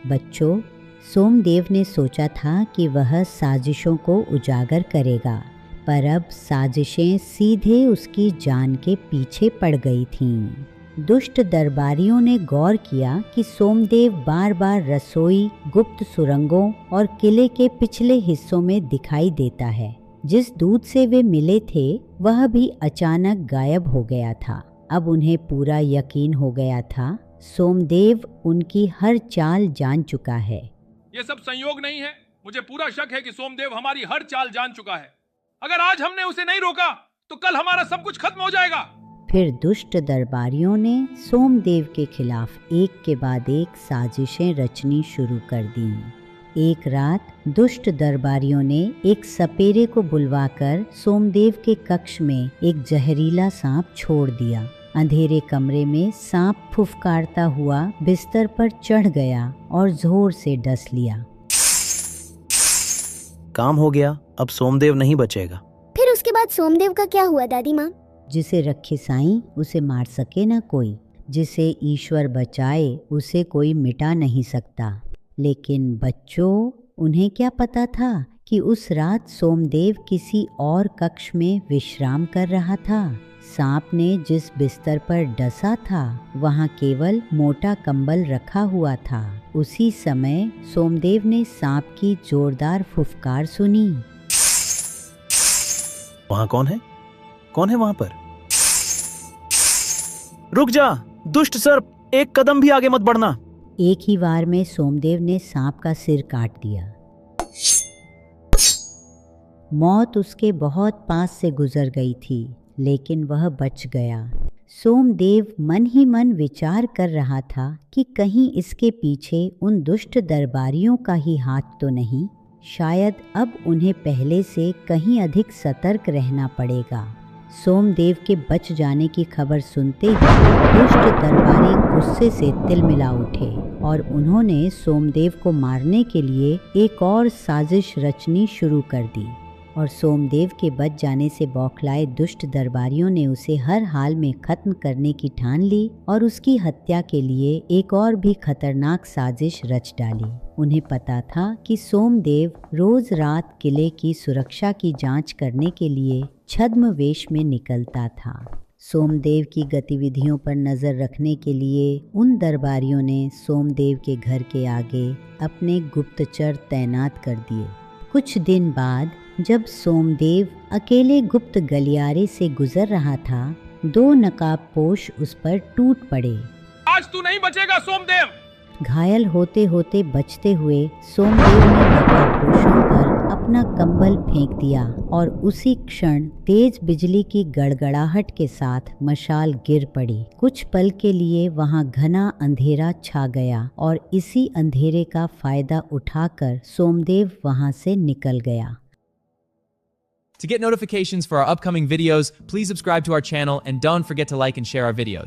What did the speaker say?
बच्चों, सोमदेव ने सोचा था कि वह साजिशों को उजागर करेगा, पर अब साजिशें सीधे उसकी जान के पीछे पड़ गई थीं। दुष्ट दरबारियों ने गौर किया कि सोमदेव बार बार रसोई, गुप्त सुरंगों और किले के पिछले हिस्सों में दिखाई देता है। जिस दूत से वे मिले थे वह भी अचानक गायब हो गया था। अब उन्हें पूरा यकीन हो गया था, सोमदेव उनकी हर चाल जान चुका है। ये सब संयोग नहीं है। मुझे पूरा शक है कि सोमदेव हमारी हर चाल जान चुका है। अगर आज हमने उसे नहीं रोका तो कल हमारा सब कुछ खत्म हो जाएगा। फिर दुष्ट दरबारियों ने सोमदेव के खिलाफ एक के बाद एक साजिशें रचनी शुरू कर दी। एक रात दुष्ट दरबारियों ने एक सपेरे को बुलवाकर सोमदेव के कक्ष में एक जहरीला सांप छोड़ दिया। अंधेरे कमरे में सांप फुफकारता हुआ बिस्तर पर चढ़ गया और जोर से डस लिया। काम हो गया, अब सोमदेव नहीं बचेगा। फिर उसके बाद सोमदेव का क्या हुआ दादी माँ? जिसे रखे साईं उसे मार सके न कोई, जिसे ईश्वर बचाए उसे कोई मिटा नहीं सकता। लेकिन बच्चों, उन्हें क्या पता था कि उस रात सोमदेव किसी और कक्ष में विश्राम कर रहा था। सांप ने जिस बिस्तर पर डसा था वहाँ केवल मोटा कंबल रखा हुआ था। उसी समय सोमदेव ने सांप की जोरदार फुफकार सुनी। वहाँ कौन है? कौन है वहाँ पर? रुक जा दुष्ट सर्प, एक कदम भी आगे मत बढ़ना। एक ही वार में सोमदेव ने सांप का सिर काट दिया। मौत उसके बहुत पास से गुजर गई थी, लेकिन वह बच गया। सोमदेव मन ही मन विचार कर रहा था कि कहीं इसके पीछे उन दुष्ट दरबारियों का ही हाथ तो नहीं। शायद अब उन्हें पहले से कहीं अधिक सतर्क रहना पड़ेगा। सोमदेव के बच जाने की खबर सुनते ही दुष्ट दरबारी गुस्से से तिलमिला उठे और उन्होंने सोमदेव को मारने के लिए एक और साजिश रचनी शुरू कर दी। और सोमदेव के बच जाने से बौखलाए दुष्ट दरबारियों ने उसे हर हाल में खत्म करने की ठान ली और उसकी हत्या के लिए एक और भी खतरनाक साजिश रच डाली। उन्हें पता था कि सोमदेव रोज रात किले की सुरक्षा की जांच करने के लिए छद्म वेश में निकलता था। सोमदेव की गतिविधियों पर नजर रखने के लिए उन दरबारियों ने सोमदेव के घर के आगे अपने गुप्तचर तैनात कर दिए। कुछ दिन बाद जब सोमदेव अकेले गुप्त गलियारे से गुजर रहा था, दो नकाबपोश उस पर टूट पड़े। आज तू नहीं बचेगा सोमदेव। घायल होते होते बचते हुए सोमदेव ने नकाबपोशों पर अपना कंबल फेंक दिया और उसी क्षण तेज बिजली की गड़गड़ाहट के साथ मशाल गिर पड़ी। कुछ पल के लिए वहां घना अंधेरा छा गया और इसी अंधेरे का फायदा उठाकर सोमदेव वहां से निकल गया। To get notifications for our upcoming videos, please subscribe to our channel and don't forget to like and share our videos.